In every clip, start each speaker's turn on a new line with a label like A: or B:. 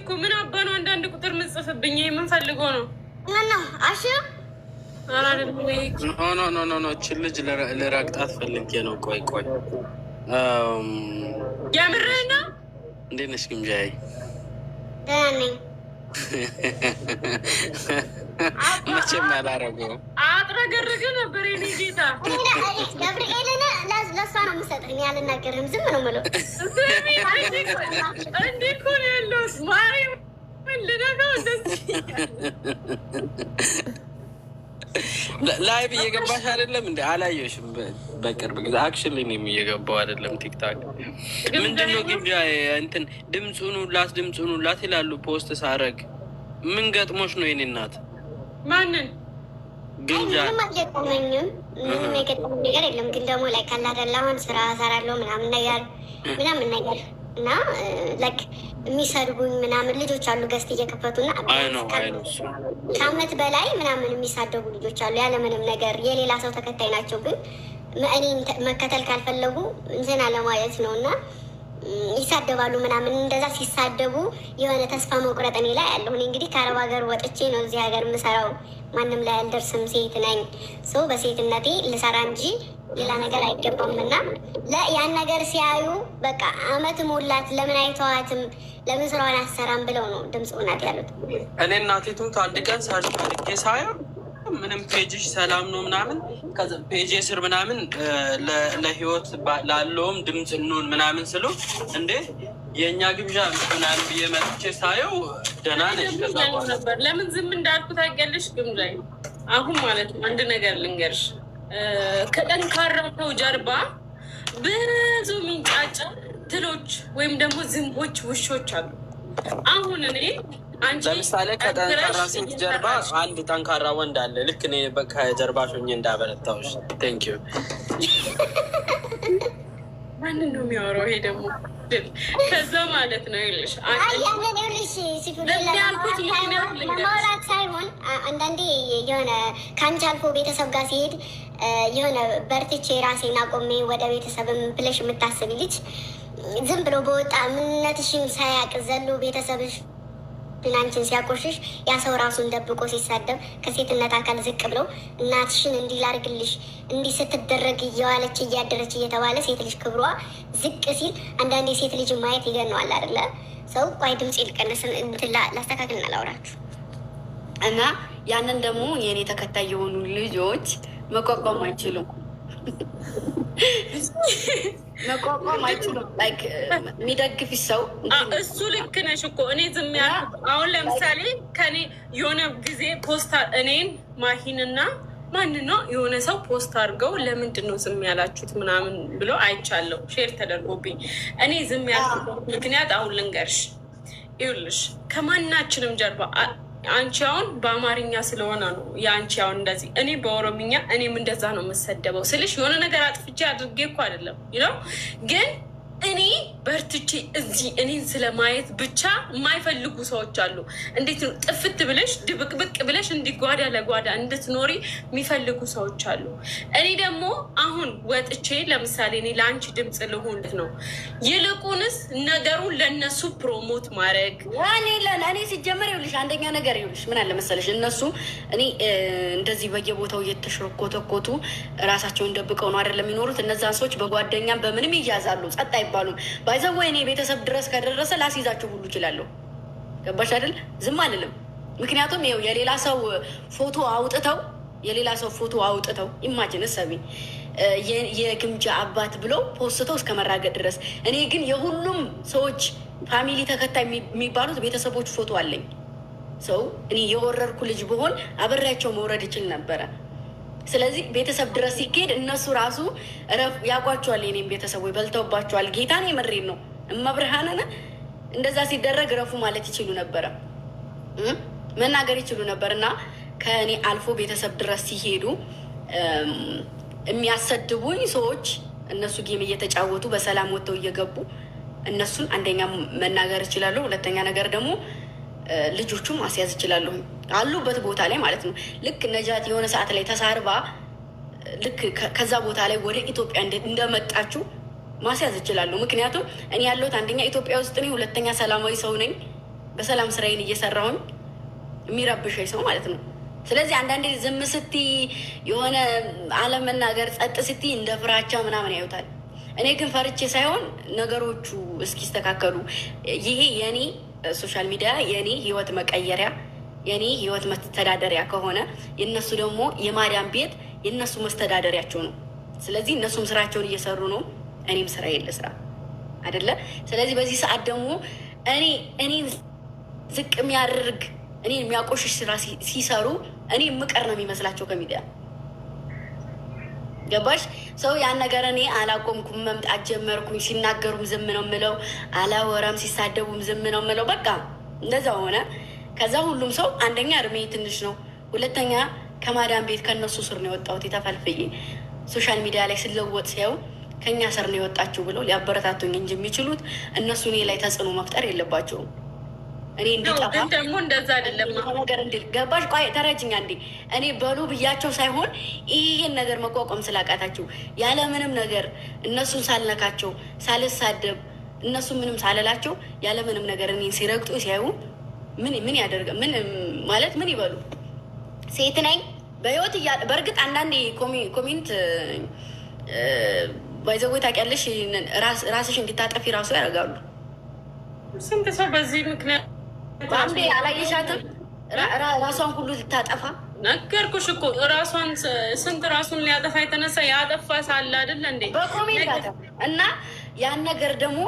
A: እኮ ምን አባ ነው አንዳንድ ቁጥር ምጽፍብኝ? ምን ፈልጎ ነው?
B: ነው አሽ
C: ኖ እችን ልጅ ልረግጣት ፈልጌ ነው። ቆይ
A: የምርህ ነው?
C: እንዴት ነሽ ግምጃዬ?
B: ደህና ነኝ።
C: መቼም ያላረገው
A: አጥረገርግ ነበር የኔ ጌታ።
B: ገብርኤልን ለእሷ ነው የምሰጥህ። እኔ አልናገርህም፣ ዝም ነው የምለው።
A: እንዴ እኮ ነው ያለሁት። ማርያም ልነጋው እንደዚህ
C: ላይቭ እየገባሽ አይደለም እንዴ? አላየሽም? በቅርብ ጊዜ አክሽን ላይ ነው እየገባው አይደለም? ቲክታክ ምንድነው ግምጃ እንትን ድምፁን ሁላት ይላሉ። ፖስት ሳረግ ምን ገጥሞሽ ነው የኔ እናት?
A: ማንን
C: ግምጃ?
B: ምንም አልገጠመኝም። ምንም የገጠመኝ ነገር የለም። ግን ደግሞ ላይ ካላደላ አሁን ስራ እሰራለሁ ምናምን ነገር እና ላይክ የሚሰድቡኝ ምናምን ልጆች አሉ። ገዝት እየከፈቱና ከአመት በላይ ምናምን የሚሳደቡ ልጆች አሉ ያለምንም ነገር። የሌላ ሰው ተከታይ ናቸው፣ ግን እኔ መከተል ካልፈለጉ እንትን አለማየት ነው እና ይሳደባሉ ምናምን። እንደዛ ሲሳደቡ የሆነ ተስፋ መቁረጥ እኔ ላይ ያለሁ። እኔ እንግዲህ ከአረብ ሀገር ወጥቼ ነው እዚህ ሀገር የምሰራው። ማንም ላይ አልደርስም። ሴት ነኝ። ሰው በሴትነቴ ልሰራ እንጂ ሌላ ነገር አይገባም። እና ያን ነገር ሲያዩ በቃ አመት ሞላት ለምን አይተዋትም ለምን ስራዋን አሰራም ብለው ነው ድምፅ ሆናት ያሉት።
C: እኔ እናቴቱም ከአንድ ቀን ሰርች አድርጌ ሳየው ምንም ፔጅሽ ሰላም ነው ምናምን ፔጅ ስር ምናምን ለህይወት ላለውም ድምፅ እንሆን ምናምን ስሉ እንዴ የእኛ ግብዣ ምናምን ብዬ መጥቼ ሳየው ደህና ነች
A: ነበር። ለምን ዝም እንዳልኩ ታውቂያለሽ? ግምዣ አሁን ማለት ነው አንድ ነገር ልንገርሽ። ከጠንካራው ሰው ጀርባ ብዙ ሚንጫጫ ትሎች ወይም ደግሞ ዝንቦች፣ ውሾች አሉ። አሁን እኔ
C: ለምሳሌ ከጠንካራ ሴት ጀርባ አንድ ጠንካራ ወንድ አለ። ልክ እኔ ከጀርባ ሾኜ እንዳበረታዎች። ቴንክ ዩ።
A: ማንን ነው የሚያወራው? ይሄ ደግሞ ከዛ ማለት ነው ይልሽ
B: ማውራት ሳይሆን አንዳንዴ የሆነ ከአንቺ አልፎ ቤተሰብ ጋር ሲሄድ የሆነ በርትቼ ራሴን አቆሜ ወደ ቤተሰብም ብለሽ የምታስብ ልጅ ዝም ብሎ በወጣ ምንነትሽን ሳያቅ ዘሎ ቤተሰብሽ አንቺን ሲያቆሽሽ ያ ሰው ራሱን ደብቆ ሲሳደብ ከሴትነት አካል ዝቅ ብለው እናትሽን እንዲህ ላርግልሽ እንዲህ ስትደረግ እየዋለች እያደረች እየተባለ ሴት ልጅ ክብሯ ዝቅ ሲል አንዳንዴ ሴት ልጅ ማየት ይገነዋል አይደለ? ሰው ቋይ ድምፅ ይልቀነስን ላስተካክልና ላውራችሁ
D: እና ያንን ደግሞ የእኔ ተከታይ የሆኑ ልጆች መቋቋም አይችሉም። መቋቋም አይችሉም። ላይክ የሚደግፍ ሰው
A: እሱ ልክ ነሽ እኮ እኔ ዝም ያልኩት አሁን ለምሳሌ ከኔ የሆነ ጊዜ ፖስታ እኔን ማሂንና ማን ነው የሆነ ሰው ፖስት አድርገው ለምንድን ነው ዝም ያላችሁት ምናምን ብሎ አይቻለሁ፣ ሼር ተደርጎብኝ። እኔ ዝም ያልኩት ምክንያት አሁን ልንገርሽ። ይኸውልሽ ከማናችንም ጀርባ አንቺ አሁን በአማርኛ ስለሆነ ነው የአንቺ አሁን እንደዚህ፣ እኔ በኦሮምኛ እኔም እንደዛ ነው የምሰደበው ስልሽ የሆነ ነገር አጥፍቼ አድርጌ እኮ አይደለም ይለው። ግን እኔ በርትቼ እዚህ እኔን ስለማየት ብቻ የማይፈልጉ ሰዎች አሉ። እንዴት ነው ጥፍት ብለሽ ድብቅብቅ ብለሽ እንዲጓዳ ለጓዳ እንድትኖሪ የሚፈልጉ ሰዎች አሉ። እኔ ደግሞ አሁን ወጥቼ ለምሳሌ እኔ ለአንቺ ድምፅ ልሁን ነው ይልቁንስ ነገሩን ለእነሱ ፕሮሞት ማድረግ
D: እኔ ሲጀመር ይኸውልሽ አንደኛ ነገር ይኸውልሽ ምን አለ መሰለሽ እነሱ እኔ እንደዚህ በየቦታው እየተሽረኮተኮቱ ራሳቸውን ደብቀው ነው አይደለም የሚኖሩት። እነዛን ሰዎች በጓደኛም በምንም ይያዛሉ፣ ጸጥ አይባሉም። ባይዘው እኔ ቤተሰብ ድረስ ከደረሰ ላስይዛቸው ሁሉ እችላለሁ። ገባሽ አይደል? ዝም አልልም። ምክንያቱም ይኸው የሌላ ሰው ፎቶ አውጥተው ኢማጅን እሰቢ የግምጃ አባት ብሎ ፖስተው እስከ መራገጥ ድረስ። እኔ ግን የሁሉም ሰዎች ፋሚሊ ተከታይ የሚባሉት ቤተሰቦች ፎቶ አለኝ። ሰው እኔ የወረርኩ ልጅ ብሆን አብሬያቸው መውረድ ይችል ነበረ። ስለዚህ ቤተሰብ ድረስ ሲካሄድ እነሱ ራሱ ያውቋቸዋል። የኔም ቤተሰቦች በልተውባቸዋል። ጌታን የምሬን ነው እመብርሃንን እንደዛ ሲደረግ ረፉ ማለት ይችሉ ነበረ፣ መናገር ይችሉ ነበር። እና ከእኔ አልፎ ቤተሰብ ድረስ ሲሄዱ የሚያሰድቡኝ ሰዎች እነሱ ጌም እየተጫወቱ በሰላም ወጥተው እየገቡ እነሱን አንደኛ መናገር እችላለሁ፣ ሁለተኛ ነገር ደግሞ ልጆቹም ማስያዝ እችላለሁ አሉበት ቦታ ላይ ማለት ነው። ልክ ነጃት የሆነ ሰዓት ላይ ተሳርባ ልክ ከዛ ቦታ ላይ ወደ ኢትዮጵያ እንደመጣችሁ ማስያዝ እችላለሁ። ምክንያቱም እኔ ያለሁት አንደኛ ኢትዮጵያ ውስጥ ነኝ፣ ሁለተኛ ሰላማዊ ሰው ነኝ። በሰላም ስራዬን እየሰራሁኝ የሚረብሸኝ ሰው ማለት ነው። ስለዚህ አንዳንዴ ዝም ስቲ የሆነ አለመናገር ጸጥ ስቲ እንደ ፍራቻ ምናምን ያዩታል። እኔ ግን ፈርቼ ሳይሆን ነገሮቹ እስኪስተካከሉ ይሄ የኔ ሶሻል ሚዲያ የኔ ህይወት መቀየሪያ የኔ ህይወት መስተዳደሪያ ከሆነ የእነሱ ደግሞ የማርያም ቤት የእነሱ መስተዳደሪያቸው ነው። ስለዚህ እነሱም ስራቸውን እየሰሩ ነው፣ እኔም ስራ የለ ስራ አይደለ። ስለዚህ በዚህ ሰዓት ደግሞ እኔን ዝቅ የሚያደርግ እኔን የሚያቆሽሽ ስራ ሲሰሩ እኔ የምቀር ነው የሚመስላቸው ከሚዲያ ገባሽ? ሰው ያን ነገር እኔ አላቆምኩም፣ መምጣት ጀመርኩኝ። ሲናገሩም ዝም ነው የምለው፣ አላወራም። ሲሳደቡም ዝም ነው የምለው። በቃ እንደዛ ሆነ። ከዛ ሁሉም ሰው አንደኛ እድሜ ትንሽ ነው፣ ሁለተኛ ከማዳም ቤት ከእነሱ ስር ነው የወጣሁት የተፈልፍዬ። ሶሻል ሚዲያ ላይ ስለወጥ ሲያዩ ከእኛ ስር ነው የወጣችሁ ብለው ሊያበረታቱኝ እንጂ የሚችሉት እነሱ እኔ ላይ ተጽዕኖ መፍጠር የለባቸውም። እኔ እንዲጠፋ
A: ደግሞ እንደዛ አይደለም
D: ነገር እንዲ ገባሽ? ቆይ ተረጅኛ እንዴ እኔ በሉ ብያቸው ሳይሆን ይህን ነገር መቋቋም ስላቃታቸው ያለምንም ነገር እነሱን ሳልነካቸው ሳልሳደብ እነሱ ምንም ሳልላቸው ያለምንም ነገር እኔን ሲረግጡ ሲያዩ ምን ያደርገ ምን ማለት ምን ይበሉ? ሴት ነኝ በህይወት እያለ በእርግጥ አንዳንዴ ኮሜንት ባይዘዌ ታውቂያለሽ፣ ራስሽ እንዲታጠፊ ራሱ ያደርጋሉ።
A: ስንት ሰው በዚህ ምክንያት
D: በአንዴ አላየሻትም? ራሷን ሁሉ ልታጠፋ
A: ነገርኩሽ እኮ ራሷን ስንት ራሱን ሊያጠፋ የተነሳ ያጠፋ ሳለ አይደለ እንዴ
D: በኮሜንት እና ያን ነገር ደግሞ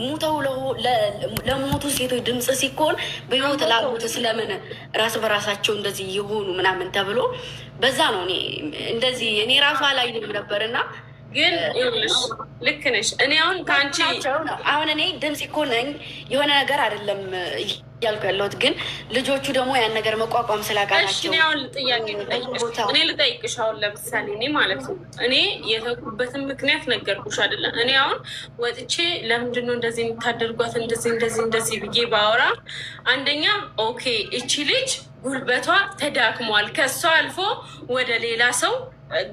D: ሙተው ለሞቱ ሴቶች ድምፅ ሲኮን በህይወት ላሉት ስለምን ራስ በራሳቸው እንደዚህ የሆኑ ምናምን ተብሎ በዛ ነው እኔ እንደዚህ እኔ ራሱ አላየንም ነበርና
A: ግን ይኸውልሽ ልክ ነሽ። እኔ አሁን ከአንቺ
D: አሁን እኔ ድምፅ እኮ ነኝ የሆነ ነገር አይደለም እያልኩ ያለሁት፣ ግን ልጆቹ ደግሞ ያን ነገር መቋቋም ስላቃናቸው።
A: እኔ አሁን ጥያቄ እኔ ልጠይቅሽ። አሁን ለምሳሌ እኔ ማለት ነው እኔ የተኩበትን ምክንያት ነገርኩሽ አይደለም። እኔ አሁን ወጥቼ ለምንድን ነው እንደዚህ የምታደርጓት እንደዚህ ብዬ ባወራ አንደኛ ኦኬ እቺ ልጅ ጉልበቷ ተዳክሟል፣ ከሷ አልፎ ወደ ሌላ ሰው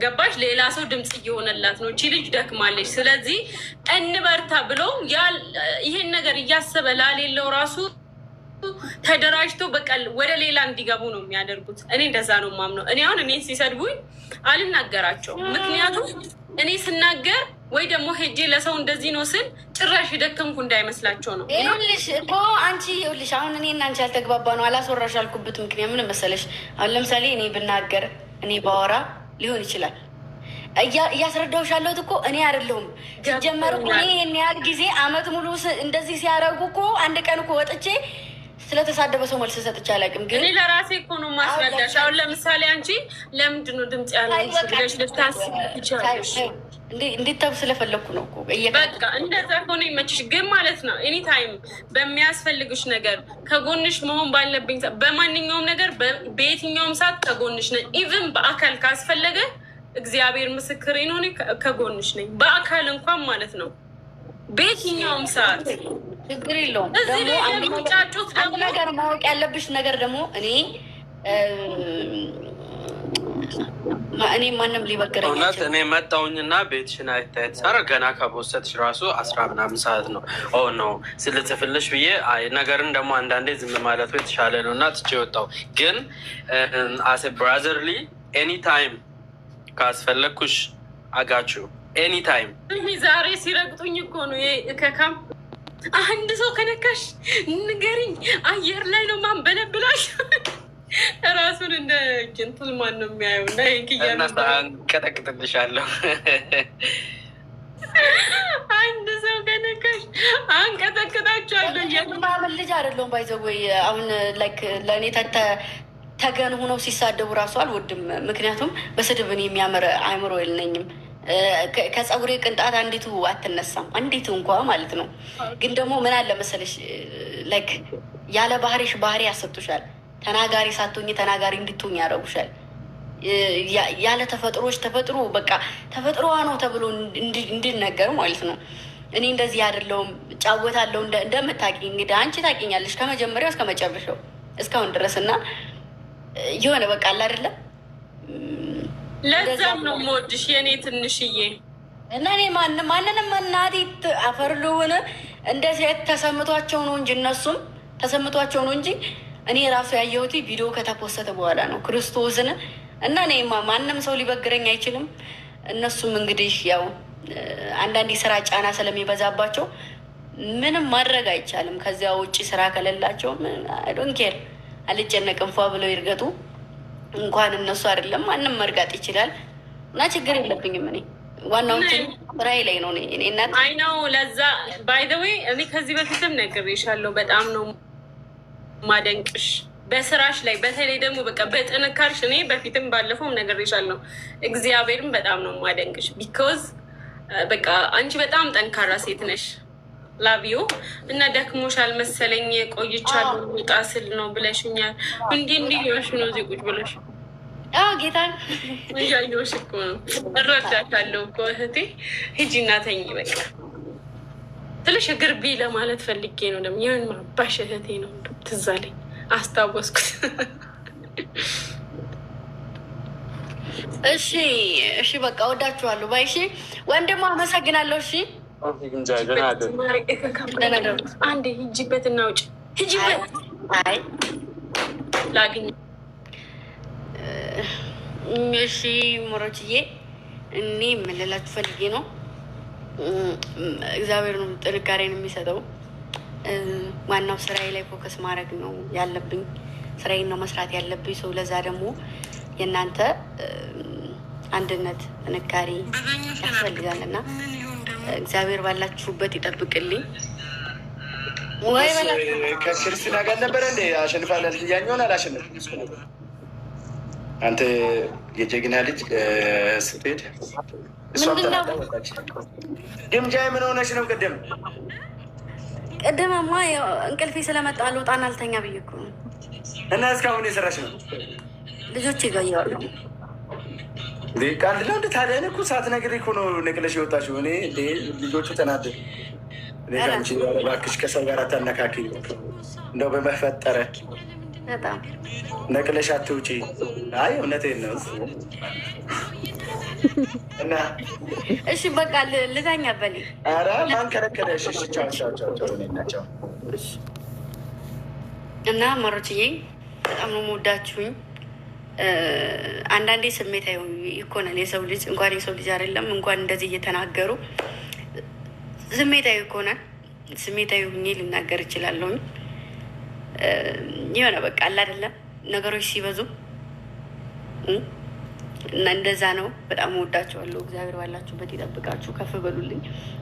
A: ገባሽ፣ ሌላ ሰው ድምፅ እየሆነላት ነው። እቺ ልጅ ደክማለች፣ ስለዚህ እንበርታ ብሎ ይሄን ነገር እያሰበ ላሌለው ራሱ ተደራጅቶ በቃ ወደ ሌላ እንዲገቡ ነው የሚያደርጉት። እኔ እንደዛ ነው የማምነው። እኔ አሁን እኔ ሲሰድቡኝ አልናገራቸውም። ምክንያቱም እኔ ስናገር ወይ ደግሞ ሄጄ ለሰው እንደዚህ ነው ስል ጭራሽ የደከምኩ እንዳይመስላቸው ነው።
D: ይኸውልሽ እኮ አንቺ ይኸውልሽ አሁን እኔ እና አንቺ ያልተግባባ ነው አላስወራሽ አልኩበት ምክንያት ምን መሰለሽ? አሁን ለምሳሌ እኔ ብናገር እኔ ባወራ ሊሆን ይችላል። እያስረዳሁሽ ያለሁት እኮ እኔ አይደለሁም። ሲጀመር እኮ እኔ ይህን ያህል ጊዜ አመት ሙሉ እንደዚህ ሲያደርጉ እኮ አንድ ቀን እኮ ወጥቼ ስለተሳደበ ሰው መልስ ሰጥቼ አላውቅም። ግን
A: እኔ ለራሴ እኮ ነው ማስረዳሽ። አሁን ለምሳሌ አንቺ ለምንድን ነው ድምፅ ያለሽ ብለሽ ልታስብ ትችላለሽ።
D: እንዴት ተብ ስለፈለግኩ ነው እኮ
A: በቃ እንደዛ ከሆነ ይመችሽ። ግን ማለት ነው ኤኒ ታይም በሚያስፈልግሽ ነገር ከጎንሽ መሆን ባለብኝ በማንኛውም ነገር በየትኛውም ሰዓት ከጎንሽ ነኝ። ኢቭን በአካል ካስፈለገ እግዚአብሔር ምስክሬ ነው ከጎንሽ ነኝ። በአካል እንኳን ማለት ነው በየትኛውም ሰዓት
D: ችግር የለውም።
A: እዚህ ላይ የሚጫጩት
D: አንድ ነገር ማወቅ ያለብሽ ነገር ደግሞ እኔ ማንም ሊበግረኝ
C: እውነት እኔ መጣውኝና ቤትሽን አይታየት ሰር ገና ከቦሰትሽ ራሱ 10 ምናምን ሰዓት ነው ነው ስልጽፍልሽ ብዬ ነገርን ደግሞ አንዳንዴ ዝም ማለቱ የተሻለ ነው እና ትቼ ወጣው። ግን አሴ ብራዘርሊ ኤኒ ታይም ካስፈለግኩሽ አጋችሁ ኤኒ ታይም።
A: ዛሬ ሲረግጡኝ እኮ ነው ከካም አንድ ሰው ከነካሽ ንገሪኝ፣ አየር ላይ ነው ማንበለብላሽ። ራሱን እንደ ጀንትል ማን ነው የሚያየው? እና
C: አንቀጠቅጥልሻለሁ።
A: አንድ ሰው ከነካሽ አንቀጠቅጣቸዋለሁ።
D: የማምን ልጅ አይደለሁም። ባይዘወይ አሁን ላይክ ለእኔ ተገን ሆነው ሲሳደቡ ራሱ አልወድም። ምክንያቱም በስድብን የሚያምር አእምሮ የለኝም። ከፀጉሬ ቅንጣት አንዲቱ አትነሳም፣ አንዲቱ እንኳ ማለት ነው። ግን ደግሞ ምን አለ መሰለሽ ላይክ ያለ ባህሪሽ ባህሪ ያሰጡሻል። ተናጋሪ ሳትሆኝ ተናጋሪ እንድትሆኝ ያደረጉሻል። ያለ ተፈጥሮች ተፈጥሮ በቃ ተፈጥሮዋ ነው ተብሎ እንድነገር ማለት ነው። እኔ እንደዚህ አይደለሁም፣ እጫወታለሁ እንደምታውቂኝ እንግዲህ አንቺ ታውቂኛለሽ ከመጀመሪያው እስከ መጨረሻው እስካሁን ድረስ እና የሆነ በቃ አለ አይደለም።
A: ለዛም ነው የምወድሽ የእኔ ትንሽዬ
D: እና እኔ ማንንም እናቴ አፈር ልሆን እንደ ሴት ተሰምቷቸው ነው እንጂ እነሱም ተሰምቷቸው ነው እንጂ እኔ ራሱ ያየሁት ቪዲዮ ከተፖሰተ በኋላ ነው ክርስቶስን እና እኔ ማንም ሰው ሊበግረኝ አይችልም። እነሱም እንግዲህ ያው አንዳንድ ስራ ጫና ስለሚበዛባቸው ምንም ማድረግ አይቻልም። ከዚያ ውጭ ስራ ከሌላቸው ዶን ኬር አልጨነቅም። ፏ ብለው ይርገጡ። እንኳን እነሱ አይደለም ማንም መርጋጥ ይችላል እና ችግር የለብኝም። እኔ ዋናው ስራዬ ላይ ነው። እኔ እናት
A: አይ ነው ለዛ ባይ ዘ ዌይ እኔ ከዚህ በፊትም ነግሬሻለሁ። በጣም ነው ማደንቅሽ በስራሽ ላይ በተለይ ደግሞ በቃ በጥንካሬሽ። እኔ በፊትም ባለፈውም ነግሬሻለሁ። እግዚአብሔርም በጣም ነው ማደንቅሽ። ቢኮዝ በቃ አንቺ በጣም ጠንካራ ሴት ነሽ። ላቪዮ እና ደክሞሻል መሰለኝ ቆይቻለሁ ውጣ ስል ነው ብለሽኛል። እንዲህ ሆንሽ ነው እዚህ ቁጭ ብለሽ
D: ጌታ
A: እያየሁሽ እኮ ነው። እረዳሻለሁ እኮ እህቴ። ሂጂ እና ተኝ በቃ ትንሽ ግርቢ ለማለት ፈልጌ ነው። ደግሞ ይህን ማባሽ እህቴ ነው ትዝ አለኝ አስታወስኩት።
D: እሺ በቃ ወዳችኋለሁ። ባይ እሺ ወንድሞ አመሰግናለሁ። እሺ
A: አንዴ ሂጂበት እና ውጭ ሂጂበት።
D: አይ
A: ላግኝ።
D: እሺ ሞሮችዬ እኔ የምልላችሁ ፈልጌ ነው። እግዚአብሔር ነው ጥንካሬን የሚሰጠው። ዋናው ስራዬ ላይ ፎከስ ማድረግ ነው ያለብኝ። ስራዬን ነው መስራት ያለብኝ ሰው። ለዛ ደግሞ የእናንተ አንድነት ጥንካሬ ያስፈልጋል እና እግዚአብሔር ባላችሁበት ይጠብቅልኝ። ወይ
E: ከክርስትና ጋር ነበረ እንደ አሸንፋለች እያኘሆን አላሸንፍ አንተ የጀግና ልጅ ስትሄድ ግምጃ ምን ሆነች ነው?
D: ቅድምማ እንቅልፌ ስለመጣ ልውጣን አልተኛ ብዬ እኮ ነው።
E: እና እስካሁን የሰራሽ ነው?
D: ልጆች ይገያሉ
E: ቃል ለአንድ ታዲያ እኔ እኮ ሳትነግሪኝ እኮ ነው ነቅለሽ የወጣሽው። እኔ ልጆቹ ተናደዱ። ከአንቺ እባክሽ ከሰው ጋር አታነካኪኝ እንደው በመፈጠረ
D: በጣም
E: ነቅለሽ አትውጪ። አይ እውነቴን ነው። እና
D: እሺ በቃ ልተኛ በል።
E: ኧረ ማን ከለከለሽ? እሺ ቻው ቻው ቻው ናቸው።
D: እና ማሮችዬ በጣም ነው የምወዳችሁኝ። አንዳንዴ ስሜታዊ ይኮናል የሰው ልጅ። እንኳን የሰው ልጅ አይደለም እንኳን እንደዚህ እየተናገሩ ስሜታዊ ይኮናል። ስሜታዊ ሁኜ ልናገር እችላለሁኝ። የሆነ በቃ አለ አይደለም ነገሮች ሲበዙ እና እንደዛ ነው። በጣም እወዳቸዋለሁ። እግዚአብሔር ባላችሁበት ይጠብቃችሁ፣ ከፍ በሉልኝ።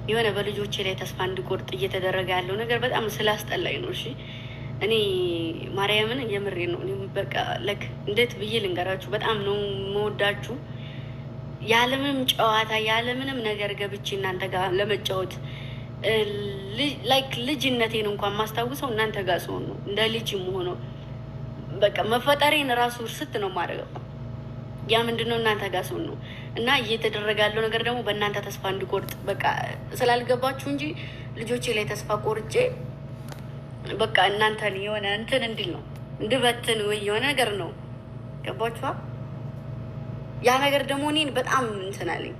D: የሆነ በልጆቼ ላይ ተስፋ እንድቆርጥ እየተደረገ ያለው ነገር በጣም ስላስጠላኝ ነው። እሺ እኔ ማርያምን የምሬ ነው። እኔ በቃ ለክ እንዴት ብዬ ልንገራችሁ? በጣም ነው መወዳችሁ። ያለምንም ጨዋታ ያለምንም ነገር ገብቼ እናንተ ጋር ለመጫወት ላይክ ልጅነቴን እንኳን ማስታውሰው እናንተ ጋር ስሆን ነው። እንደ ልጅ ሆኖ በቃ መፈጠሬን ራሱ ስት ነው ማድረገው። ያ ምንድነው እናንተ ጋር ስሆን ነው። እና እየተደረገ ያለው ነገር ደግሞ በእናንተ ተስፋ እንድቆርጥ በቃ ስላልገባችሁ እንጂ ልጆቼ ላይ ተስፋ ቆርጬ በቃ እናንተን የሆነ እንትን እንዲል ነው እንድበትን ወይ የሆነ ነገር ነው። ገባችኋ? ያ ነገር ደግሞ እኔን በጣም እንትን አለኝ።